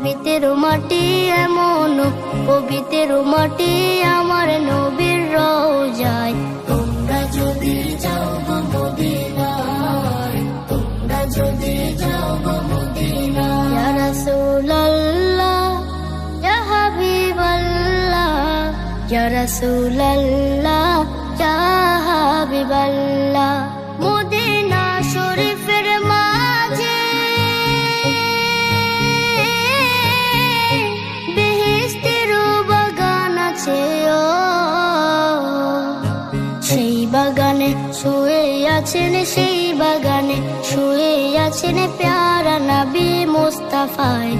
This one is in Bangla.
পবিত্র মাটি এমন পবিত্র মাটি আমার নবীর রওজায়। তোমরা যদি যাও গো মদিনায়, তোমরা যদি যাও গো মদিনায়। ইয়া রাসূলুল্লাহ ইয়া হাবিবাল্লাহ, ইয়া রাসূলুল্লাহ ইয়া হাবিবাল্লাহ। মদিনা শরীফের মাঝে বেহেশতের বাগান আছে, সেই বাগানে শুয়ে আছেন, সেই বাগানে শুয়ে আছেন প্যারা নবী মুস্তাফায়।